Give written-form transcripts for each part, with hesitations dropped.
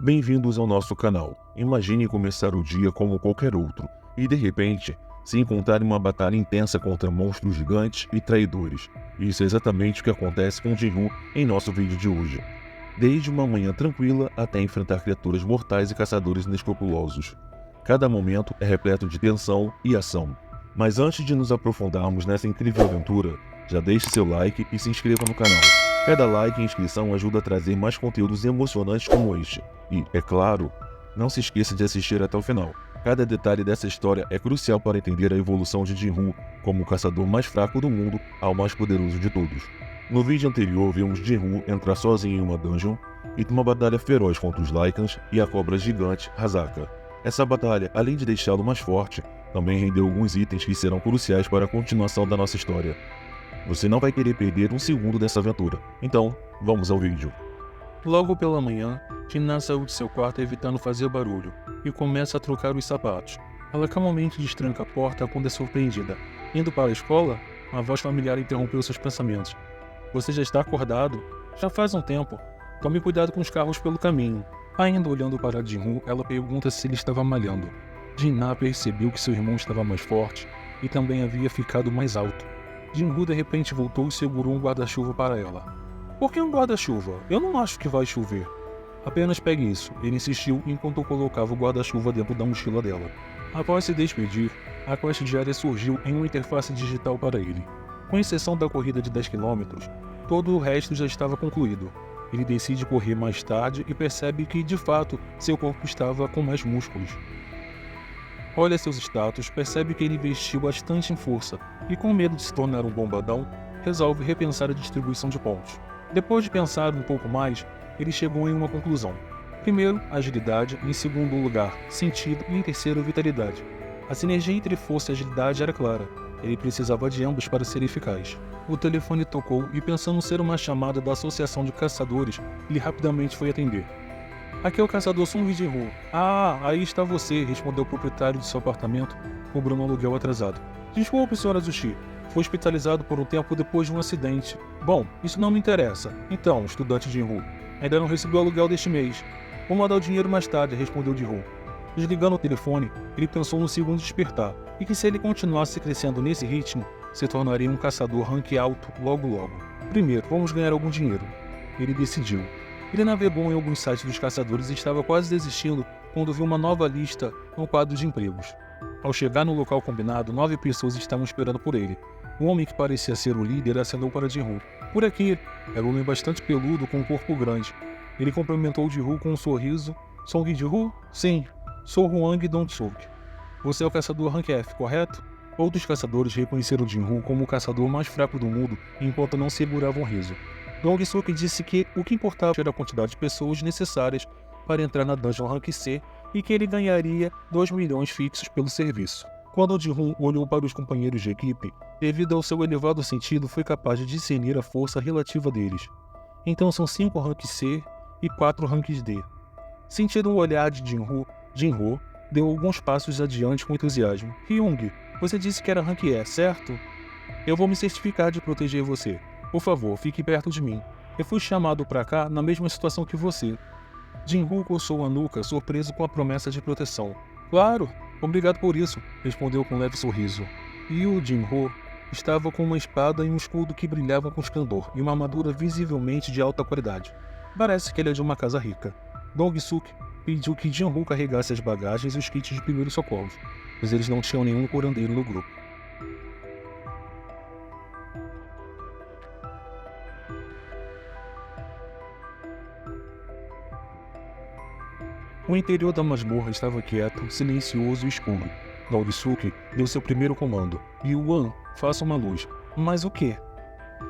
Bem-vindos ao nosso canal. Imagine começar o dia como qualquer outro e, de repente, se encontrar em uma batalha intensa contra monstros gigantes e traidores. Isso é exatamente o que acontece com Jin-Woo em nosso vídeo de hoje. Desde uma manhã tranquila até enfrentar criaturas mortais e caçadores inescrupulosos. Cada momento é repleto de tensão e ação. Mas antes de nos aprofundarmos nessa incrível aventura, já deixe seu like e se inscreva no canal. Cada like e inscrição ajuda a trazer mais conteúdos emocionantes como este. E, é claro, não se esqueça de assistir até o final. Cada detalhe dessa história é crucial para entender a evolução de Jin-Woo como o caçador mais fraco do mundo ao mais poderoso de todos. No vídeo anterior vimos Jin-Woo entrar sozinho em uma dungeon e ter uma batalha feroz contra os Lycans e a cobra gigante Hazaka. Essa batalha, além de deixá-lo mais forte, também rendeu alguns itens que serão cruciais para a continuação da nossa história. Você não vai querer perder um segundo dessa aventura, então vamos ao vídeo. Logo pela manhã, Tina saiu de seu quarto evitando fazer barulho e começa a trocar os sapatos. Ela calmamente destranca a porta quando é surpreendida. Indo para a escola, uma voz familiar interrompeu seus pensamentos. Você já está acordado? Já faz um tempo. Tome cuidado com os carros pelo caminho. Ainda olhando para Jin-Woo, ela pergunta se ele estava malhando. Jin-Na percebeu que seu irmão estava mais forte e também havia ficado mais alto. Jin-Woo de repente voltou e segurou um guarda-chuva para ela. Por que um guarda-chuva? Eu não acho que vai chover. Apenas pegue isso, ele insistiu enquanto colocava o guarda-chuva dentro da mochila dela. Após se despedir, a quest diária surgiu em uma interface digital para ele. Com exceção da corrida de 10 km, todo o resto já estava concluído. Ele decide correr mais tarde e percebe que, de fato, seu corpo estava com mais músculos. Olha seus status, percebe que ele investiu bastante em força e, com medo de se tornar um bombadão, resolve repensar a distribuição de pontos. Depois de pensar um pouco mais, ele chegou em uma conclusão. Primeiro, agilidade, em segundo lugar, sentido e em terceiro, vitalidade. A sinergia entre força e agilidade era clara. Ele precisava de ambos para ser eficaz. O telefone tocou e, pensando ser uma chamada da Associação de Caçadores, ele rapidamente foi atender. Aqui é o caçador Sung Jin-Woo. Ah, aí está você, respondeu o proprietário de seu apartamento, cobrando um aluguel atrasado. Desculpe, Sr. Azuchi. Foi hospitalizado por um tempo depois de um acidente. Bom, isso não me interessa. Então, estudante Jin-Woo, ainda não recebeu o aluguel deste mês. Vou mandar o dinheiro mais tarde, respondeu Jin-Woo. Desligando o telefone, ele pensou no segundo despertar, e que se ele continuasse crescendo nesse ritmo, se tornaria um caçador rank alto logo logo. Primeiro, vamos ganhar algum dinheiro. Ele decidiu. Ele navegou em alguns sites dos caçadores e estava quase desistindo quando viu uma nova lista no quadro de empregos. Ao chegar no local combinado, 9 pessoas estavam esperando por ele. O homem que parecia ser o líder acenou para Jin-Woo. Por aqui, era um homem bastante peludo com um corpo grande. Ele cumprimentou Jin-Woo com um sorriso. Song Jin-Woo? Sim, sou Hwang Dong-suk. Você é o caçador Rank F, correto? Outros caçadores reconheceram Jin-Woo como o caçador mais fraco do mundo enquanto não seguravam riso. Dong-suk disse que o que importava era a quantidade de pessoas necessárias para entrar na Dungeon Rank C e que ele ganharia 2 milhões fixos pelo serviço. Quando Jin-Woo olhou para os companheiros de equipe, devido ao seu elevado sentido, foi capaz de discernir a força relativa deles. Então são 5 Rank C e 4 Ranks D. Sentindo o olhar de Jin-Woo, Jin-Woo deu alguns passos adiante com entusiasmo. Hyung, você disse que era Rank E, certo? Eu vou me certificar de proteger você. Por favor, fique perto de mim. Eu fui chamado pra cá na mesma situação que você. Jin-Woo coçou a nuca, surpreso com a promessa de proteção. Claro, obrigado por isso, respondeu com um leve sorriso. E o Jin-Woo estava com uma espada e um escudo que brilhavam com esplendor e uma armadura visivelmente de alta qualidade. Parece que ele é de uma casa rica. Dong-suk pediu que Jin-Woo carregasse as bagagens e os kits de primeiros socorros, pois eles não tinham nenhum curandeiro no grupo. O interior da masmorra estava quieto, silencioso e escuro. Dong-suk deu seu primeiro comando. Yuan, faça uma luz. Mas o quê?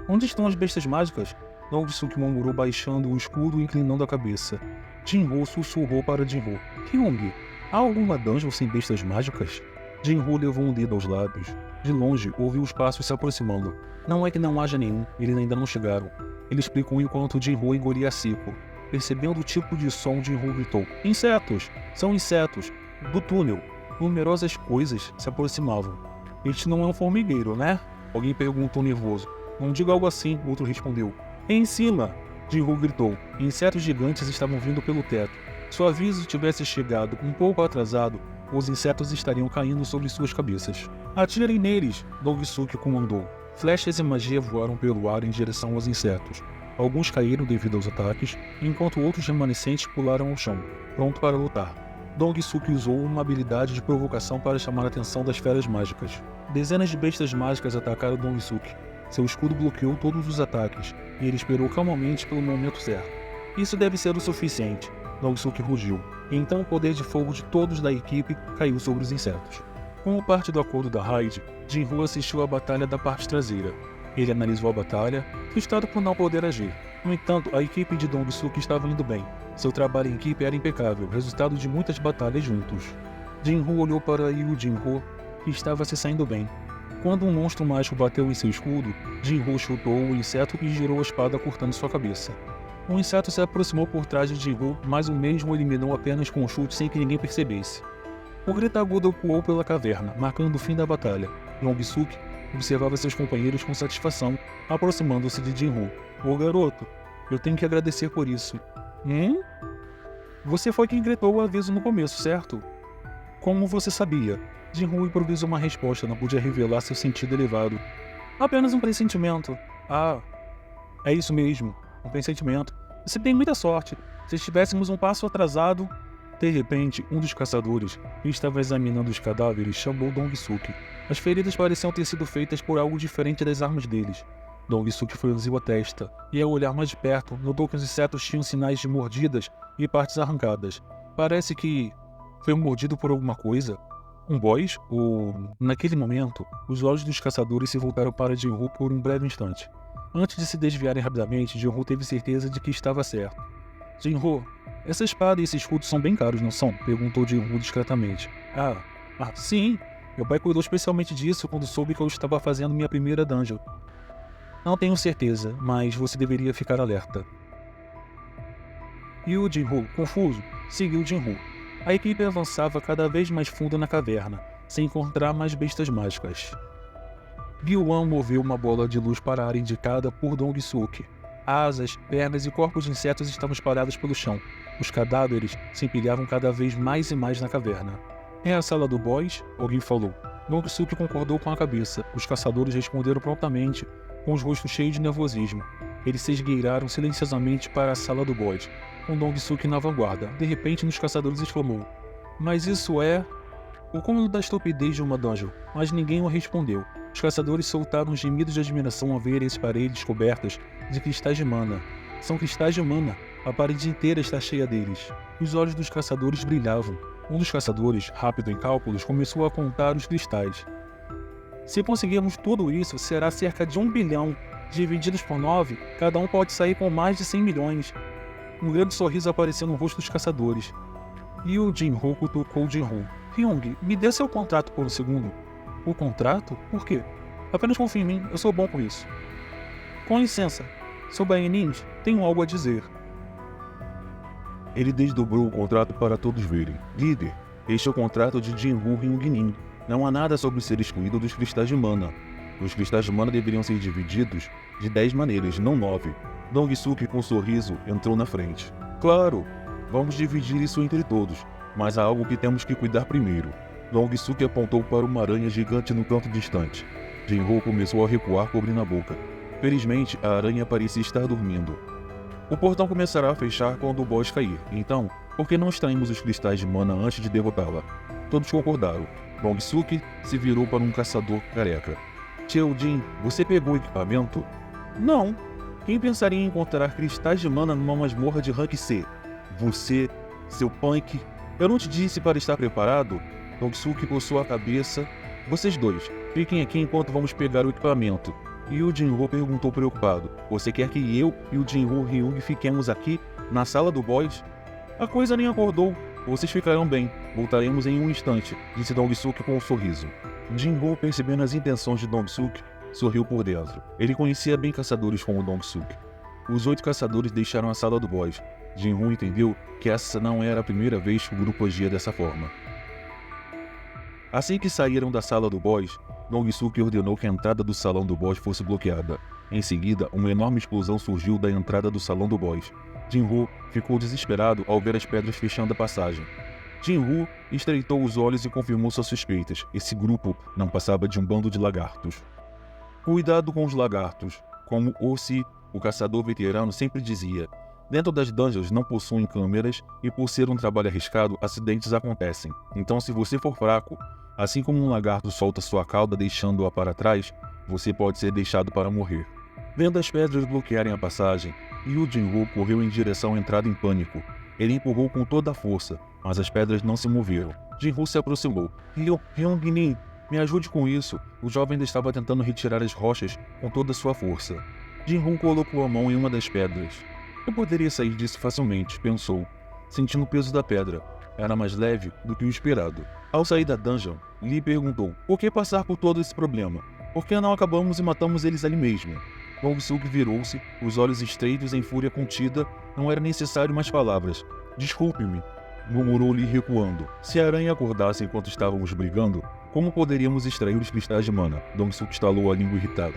Onde estão as bestas mágicas? Dong-suk murmurou baixando o escudo e inclinando a cabeça. Jin-Woo sussurrou para Jin-Woo. Hyung, há alguma dungeon sem bestas mágicas? Jin-Woo levou um dedo aos lábios. De longe, ouviu os passos se aproximando. Não é que não haja nenhum, eles ainda não chegaram. Ele explicou enquanto Jin-Woo engolia seco. Percebendo o tipo de som, Jin-Woo gritou. Insetos! São insetos! Do túnel! Numerosas coisas se aproximavam. Este não é um formigueiro, né? Alguém perguntou nervoso. Não diga algo assim, outro respondeu. Em cima! Jin-Woo gritou. Insetos gigantes estavam vindo pelo teto. Se o aviso tivesse chegado um pouco atrasado, os insetos estariam caindo sobre suas cabeças. Atirem neles, Dong-suk comandou. Flechas e magia voaram pelo ar em direção aos insetos. Alguns caíram devido aos ataques, enquanto outros remanescentes pularam ao chão, pronto para lutar. Dong-suk usou uma habilidade de provocação para chamar a atenção das feras mágicas. Dezenas de bestas mágicas atacaram Dong-suk. Seu escudo bloqueou todos os ataques, e ele esperou calmamente pelo momento certo. Isso deve ser o suficiente, Dong-suk rugiu, e então o poder de fogo de todos da equipe caiu sobre os insetos. Como parte do acordo da raid, Jin-Ho assistiu à batalha da parte traseira. Ele analisou a batalha, frustrado por não poder agir. No entanto, a equipe de Dong-suk estava indo bem. Seu trabalho em equipe era impecável, resultado de muitas batalhas juntos. Jin-Ho olhou para Yu Jin-Ho, que estava se saindo bem. Quando um monstro mágico bateu em seu escudo, Jin-Ho chutou o inseto e girou a espada cortando sua cabeça. O inseto se aproximou por trás de Jin-Ho, mas o mesmo o eliminou apenas com um chute sem que ninguém percebesse. O grito agudo ecoou pela caverna, marcando o fim da batalha. Dong-suk observava seus companheiros com satisfação, aproximando-se de Jin-Ho. Ô garoto, eu tenho que agradecer por isso. Você foi quem gritou o aviso no começo, certo? Como você sabia? Jin-Ho improvisou uma resposta, não podia revelar seu sentido elevado. Apenas um pressentimento. Ah, é isso mesmo, um pressentimento. Você tem muita sorte. Se estivéssemos um passo atrasado... De repente, um dos caçadores, que estava examinando os cadáveres, chamou Dong-suk. As feridas pareciam ter sido feitas por algo diferente das armas deles. Dong-suk franziu a testa, e ao olhar mais de perto, notou que os insetos tinham sinais de mordidas e partes arrancadas. Parece que... foi mordido por alguma coisa? Um boss? Ou... Naquele momento, os olhos dos caçadores se voltaram para Jin-Ho por um breve instante. Antes de se desviarem rapidamente, Jin-Ho teve certeza de que estava certo. Jin-Ho, essa espada e esse escudo são bem caros, não são? Perguntou Jin-Ho discretamente. Sim. Meu pai cuidou especialmente disso quando soube que eu estava fazendo minha primeira dungeon. Não tenho certeza, mas você deveria ficar alerta. E o Jin-Ho, confuso, seguiu Jin-Ho. A equipe avançava cada vez mais fundo na caverna, sem encontrar mais bestas mágicas. Gyu-wan moveu uma bola de luz para a área indicada por Dong-suk. Asas, pernas e corpos de insetos estavam espalhados pelo chão. Os cadáveres se empilhavam cada vez mais e mais na caverna. É a sala do boss? Alguém falou. Dong-suk concordou com a cabeça. Os caçadores responderam prontamente, com os rostos cheios de nervosismo. Eles se esgueiraram silenciosamente para a sala do boss, com Dong-suk na vanguarda. De repente, um dos caçadores exclamou: Mas isso é... O cômodo da estupidez de uma dungeon, mas ninguém o respondeu. Os caçadores soltaram gemidos de admiração ao verem as paredes cobertas de cristais de mana. São cristais de mana. A parede inteira está cheia deles. Os olhos dos caçadores brilhavam. Um dos caçadores, rápido em cálculos, começou a contar os cristais. Se conseguirmos tudo isso, será cerca de 1 bilhão. Divididos por 9, cada um pode sair com mais de 100 milhões. Um grande sorriso apareceu no rosto dos caçadores. E o Jin-Ho cutucou Jin-Ho. Hyung, me dê seu contrato por um segundo. O contrato? Por quê? Apenas confie em mim, eu sou bom com isso. Com licença, seu Baianin, tenho algo a dizer. Ele desdobrou o contrato para todos verem. Líder, este é o contrato de Jin-Ho Hyung-nin. Não há nada sobre ser excluído dos cristais de mana. Os cristais de mana deveriam ser divididos de 10 maneiras, não 9. Dong-suk, com um sorriso, entrou na frente. Claro, vamos dividir isso entre todos, mas há algo que temos que cuidar primeiro. Dong-suk apontou para uma aranha gigante no canto distante. Jin-Ho começou a recuar, cobrindo a boca. Felizmente, a aranha parecia estar dormindo. O portão começará a fechar quando o boss cair, então, por que não extraímos os cristais de mana antes de derrotá-la? Todos concordaram. Dong-suk se virou para um caçador careca. Tio Jin, você pegou o equipamento? Não. Quem pensaria em encontrar cristais de mana numa masmorra de rank C? Você, seu punk. Eu não te disse para estar preparado? Dong-suk coçou a cabeça. Vocês dois, fiquem aqui enquanto vamos pegar o equipamento. E o Jin-Ho perguntou preocupado. Você quer que eu e o Jin-Ho Hyung fiquemos aqui, na sala do boss? A coisa nem acordou. Vocês ficarão bem. Voltaremos em um instante, disse Dong-suk com um sorriso. Jin-Ho, percebendo as intenções de Dong-suk, sorriu por dentro. Ele conhecia bem caçadores como Dong-suk. Os 8 caçadores deixaram a sala do boss. Jin-Ho entendeu que essa não era a primeira vez que o grupo agia dessa forma. Assim que saíram da sala do boss, Dong-suk ordenou que a entrada do salão do boss fosse bloqueada. Em seguida, uma enorme explosão surgiu da entrada do salão do boss. Jinwoo ficou desesperado ao ver as pedras fechando a passagem. Jinwoo estreitou os olhos e confirmou suas suspeitas. Esse grupo não passava de um bando de lagartos. Cuidado com os lagartos, como Ossi, o caçador veterano, sempre dizia. Dentro das dungeons não possuem câmeras e, por ser um trabalho arriscado, acidentes acontecem. Então, se você for fraco, assim como um lagarto solta sua cauda deixando-a para trás, você pode ser deixado para morrer. Vendo as pedras bloquearem a passagem, Yu Jinwoo correu em direção à entrada em pânico. Ele empurrou com toda a força, mas as pedras não se moveram. Jinwoo se aproximou. Hyung-Nin, me ajude com isso. O jovem ainda estava tentando retirar as rochas com toda a sua força. Jinwoo colocou a mão em uma das pedras. Eu poderia sair disso facilmente, pensou, sentindo o peso da pedra. Era mais leve do que o esperado. Ao sair da dungeon, Lee perguntou, por que passar por todo esse problema? Por que não acabamos e matamos eles ali mesmo? Gong-suk virou-se, os olhos estreitos em fúria contida. Não era necessário mais palavras. Desculpe-me, murmurou Lee recuando. Se a aranha acordasse enquanto estávamos brigando, como poderíamos extrair os cristais de mana? Gong-suk estalou a língua irritado.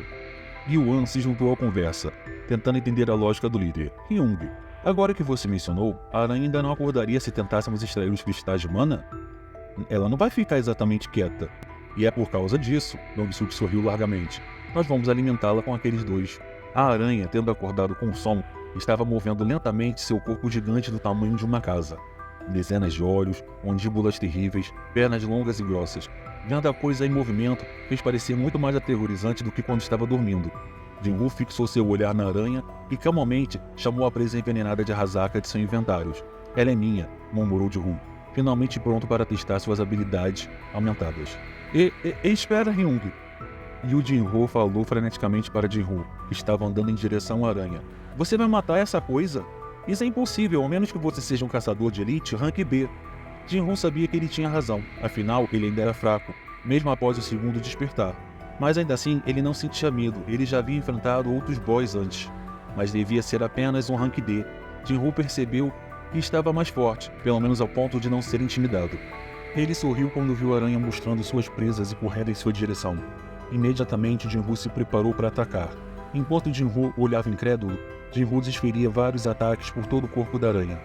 Gyu-wan se juntou à conversa, tentando entender a lógica do líder. Hyung, agora que você mencionou, a aranha ainda não acordaria se tentássemos extrair os cristais de mana? Ela não vai ficar exatamente quieta. E é por causa disso, Gong-suk sorriu largamente. Nós vamos alimentá-la com aqueles dois. A aranha, tendo acordado com o som, estava movendo lentamente seu corpo gigante do tamanho de uma casa. Dezenas de olhos, mandíbulas terríveis, pernas longas e grossas. Vendo a coisa em movimento, fez parecer muito mais aterrorizante do que quando estava dormindo. Jinwoo fixou seu olhar na aranha e calmamente chamou a presa envenenada de Hazaka de seu inventário. Ela é minha, murmurou Jinwoo, finalmente pronto para testar suas habilidades aumentadas. Espera, Hyung. Yu Jinwoo falou freneticamente para Jinwoo, que estava andando em direção à aranha. Você vai matar essa coisa? Isso é impossível, ao menos que você seja um caçador de elite rank B. Jinwoo sabia que ele tinha razão, afinal ele ainda era fraco, mesmo após o segundo despertar. Mas ainda assim, ele não sentia medo, ele já havia enfrentado outros boys antes. Mas devia ser apenas um rank D. Jinwoo percebeu que estava mais forte, pelo menos ao ponto de não ser intimidado. Ele sorriu quando viu a aranha mostrando suas presas e correndo em sua direção. Imediatamente, Jinwoo se preparou para atacar. Enquanto Jinwoo olhava incrédulo, Jinwoo desferia vários ataques por todo o corpo da aranha.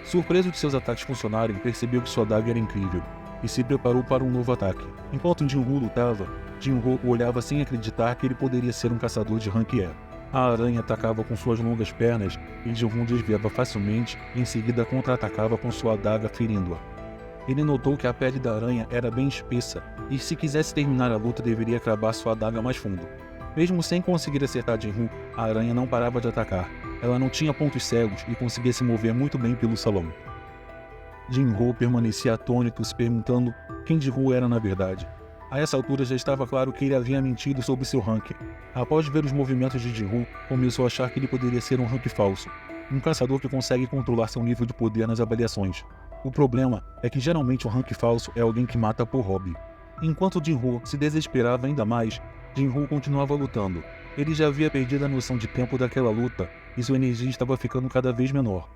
Surpreso de seus ataques funcionarem, percebeu que sua adaga era incrível e se preparou para um novo ataque. Enquanto Jinwoo lutava, Jinwoo olhava sem acreditar que ele poderia ser um caçador de rank E. A aranha atacava com suas longas pernas e Jinwoo desviava facilmente e em seguida contra-atacava com sua adaga, ferindo-a. Ele notou que a pele da aranha era bem espessa e se quisesse terminar a luta deveria cravar sua adaga mais fundo. Mesmo sem conseguir acertar Jinwoo, a aranha não parava de atacar. Ela não tinha pontos cegos e conseguia se mover muito bem pelo salão. Jinwoo permanecia atônito, se perguntando quem Jinwoo era na verdade. A essa altura já estava claro que ele havia mentido sobre seu rank. Após ver os movimentos de Jinwoo, começou a achar que ele poderia ser um rank falso, um caçador que consegue controlar seu nível de poder nas avaliações. O problema é que geralmente um rank falso é alguém que mata por hobby. Enquanto Jinwoo se desesperava ainda mais, Jinwoo continuava lutando. Ele já havia perdido a noção de tempo daquela luta e sua energia estava ficando cada vez menor.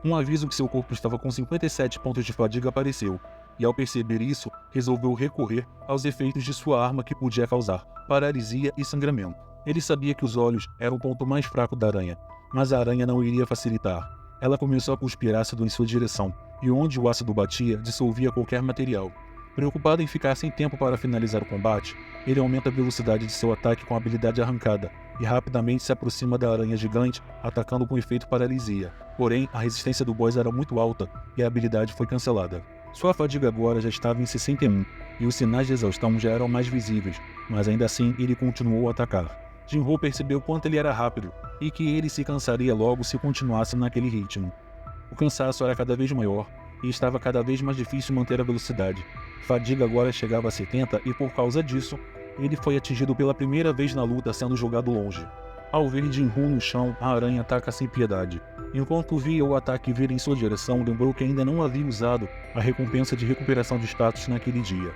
Um aviso que seu corpo estava com 57 pontos de fadiga apareceu, e ao perceber isso, resolveu recorrer aos efeitos de sua arma que podia causar paralisia e sangramento. Ele sabia que os olhos eram o ponto mais fraco da aranha, mas a aranha não iria facilitar. Ela começou a cuspir ácido em sua direção, e onde o ácido batia, dissolvia qualquer material. Preocupado em ficar sem tempo para finalizar o combate, ele aumenta a velocidade de seu ataque com a habilidade arrancada, e rapidamente se aproxima da aranha gigante, atacando com efeito paralisia. Porém, a resistência do boss era muito alta, e a habilidade foi cancelada. Sua fadiga agora já estava em 61, e os sinais de exaustão já eram mais visíveis, mas ainda assim ele continuou a atacar. Jinwoo percebeu quanto ele era rápido, e que ele se cansaria logo se continuasse naquele ritmo. O cansaço era cada vez maior, e estava cada vez mais difícil manter a velocidade. Fadiga agora chegava a 70 e por causa disso, ele foi atingido pela primeira vez na luta sendo jogado longe. Ao ver Jinwoo no chão, a aranha ataca sem piedade. Enquanto via o ataque vir em sua direção, lembrou que ainda não havia usado a recompensa de recuperação de status naquele dia.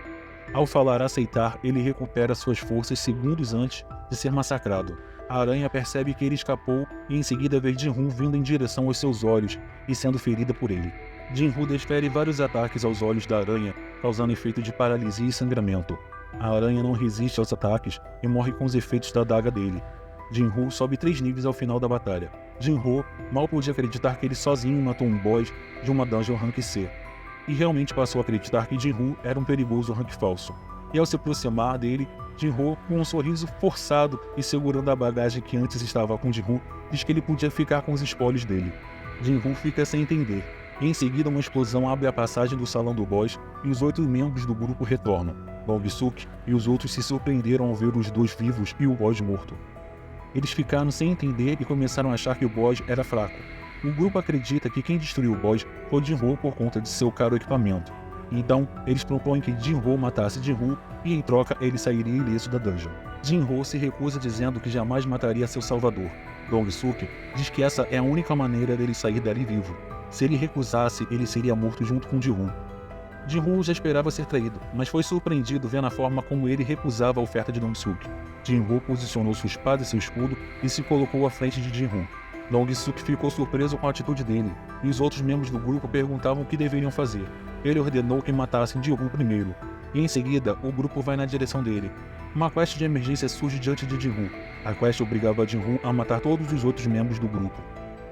Ao falar aceitar, ele recupera suas forças segundos antes de ser massacrado. A aranha percebe que ele escapou e em seguida vê Jinwoo vindo em direção aos seus olhos e sendo ferida por ele. Jinwoo desfere vários ataques aos olhos da aranha, causando efeito de paralisia e sangramento. A aranha não resiste aos ataques e morre com os efeitos da adaga dele. Jinwoo sobe 3 níveis ao final da batalha. Jinho mal podia acreditar que ele sozinho matou um boss de uma dungeon rank C, e realmente passou a acreditar que Jinho era um perigoso rank falso. E ao se aproximar dele, Jinho, com um sorriso forçado e segurando a bagagem que antes estava com Jinho, diz que ele podia ficar com os espólios dele. Jinho fica sem entender, e em seguida uma explosão abre a passagem do salão do boss e os 8 membros do grupo retornam. Dong-suk e os outros se surpreenderam ao ver os 2 vivos e o boss morto. Eles ficaram sem entender e começaram a achar que o boss era fraco. O grupo acredita que quem destruiu o boss foi Jinho por conta de seu caro equipamento. Então, eles propõem que Jinho matasse Jinho e em troca ele sairia ileso da dungeon. Jinho se recusa dizendo que jamais mataria seu salvador. Dong-suk diz que essa é a única maneira dele sair dali vivo. Se ele recusasse, ele seria morto junto com Jinho. Jinho já esperava ser traído, mas foi surpreendido vendo a forma como ele recusava a oferta de Dong-suk. Jinho posicionou sua espada e seu escudo e se colocou à frente de Jinho. Dong-suk ficou surpreso com a atitude dele, e os outros membros do grupo perguntavam o que deveriam fazer. Ele ordenou que matassem Jinho primeiro, e em seguida o grupo vai na direção dele. Uma quest de emergência surge diante de Jinho. A quest obrigava Jinho a matar todos os outros membros do grupo.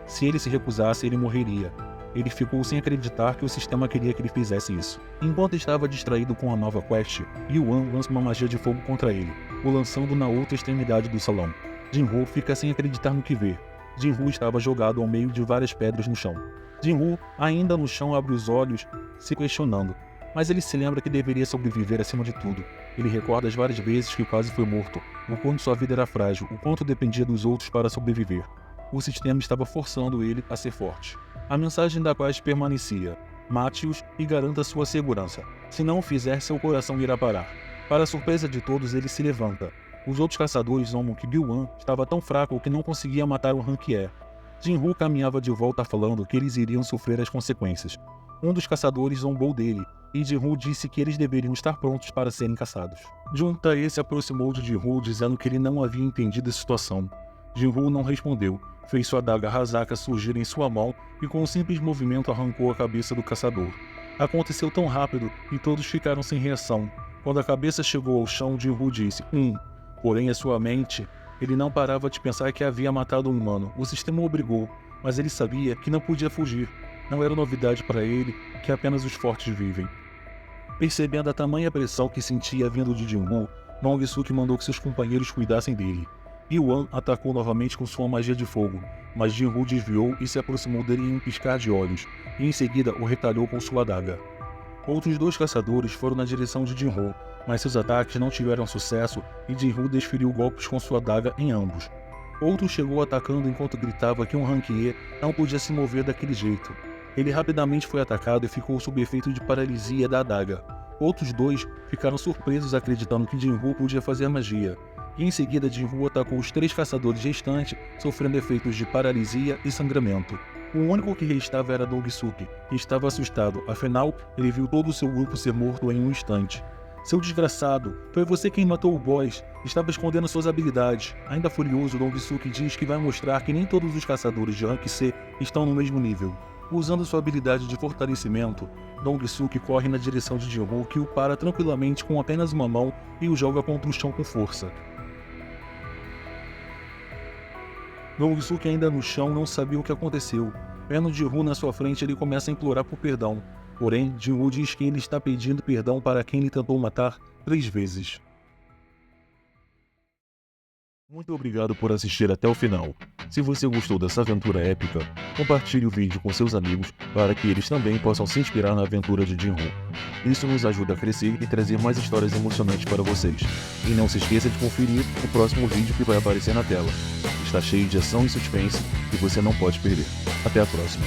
Se ele se recusasse, ele morreria. Ele ficou sem acreditar que o sistema queria que ele fizesse isso. Enquanto estava distraído com a nova quest, Yuan lança uma magia de fogo contra ele, o lançando na outra extremidade do salão. Jinho fica sem acreditar no que vê. Jinho estava jogado ao meio de várias pedras no chão. Jinho, ainda no chão, abre os olhos, se questionando, mas ele se lembra que deveria sobreviver acima de tudo. Ele recorda as várias vezes que quase foi morto, o quanto sua vida era frágil, o quanto dependia dos outros para sobreviver. O sistema estava forçando ele a ser forte. A mensagem da quest permanecia: mate-os e garanta sua segurança. Se não o fizer, seu coração irá parar. Para a surpresa de todos, ele se levanta. Os outros caçadores zombam que Yuan estava tão fraco que não conseguia matar o rank E. Jinho caminhava de volta falando que eles iriam sofrer as consequências. Um dos caçadores zombou dele, e Jinho disse que eles deveriam estar prontos para serem caçados. Juntae se aproximou de Jinho dizendo que ele não havia entendido a situação. Jinho não respondeu, fez sua adaga Hazaka surgir em sua mão e com um simples movimento arrancou a cabeça do caçador. Aconteceu tão rápido e todos ficaram sem reação. Quando a cabeça chegou ao chão, Jinho disse, Porém, a sua mente, ele não parava de pensar que havia matado um humano. O sistema o obrigou, mas ele sabia que não podia fugir. Não era novidade para ele que apenas os fortes vivem. Percebendo a tamanha pressão que sentia vindo de Jinho, Dong-suk mandou que seus companheiros cuidassem dele. Yuan atacou novamente com sua magia de fogo, mas Jinho desviou e se aproximou dele em um piscar de olhos, e em seguida o retalhou com sua adaga. Outros 2 caçadores foram na direção de Jinho, mas seus ataques não tiveram sucesso e Jinho desferiu golpes com sua adaga em ambos. Outro chegou atacando enquanto gritava que um rank E não podia se mover daquele jeito. Ele rapidamente foi atacado e ficou sob efeito de paralisia da adaga. Outros 2 ficaram surpresos acreditando que Jinho podia fazer magia. E em seguida Jinho atacou os 3 caçadores restantes, sofrendo efeitos de paralisia e sangramento. O único que restava era Dong-suk, e estava assustado, afinal, ele viu todo o seu grupo ser morto em um instante. Seu desgraçado, foi você quem matou o boss, estava escondendo suas habilidades. Ainda furioso, Dong-suk diz que vai mostrar que nem todos os caçadores de rank C estão no mesmo nível. Usando sua habilidade de fortalecimento, Dong-suk corre na direção de Jinho, que o para tranquilamente com apenas uma mão e o joga contra o chão com força. Dong-suk, ainda no chão, não sabia o que aconteceu. Vendo Jinho na sua frente, ele começa a implorar por perdão. Porém, Jinho diz que ele está pedindo perdão para quem ele tentou matar 3 vezes. Muito obrigado por assistir até o final. Se você gostou dessa aventura épica, compartilhe o vídeo com seus amigos para que eles também possam se inspirar na aventura de Jinho. Isso nos ajuda a crescer e trazer mais histórias emocionantes para vocês. E não se esqueça de conferir o próximo vídeo que vai aparecer na tela. Está cheio de ação e suspense que você não pode perder. Até a próxima.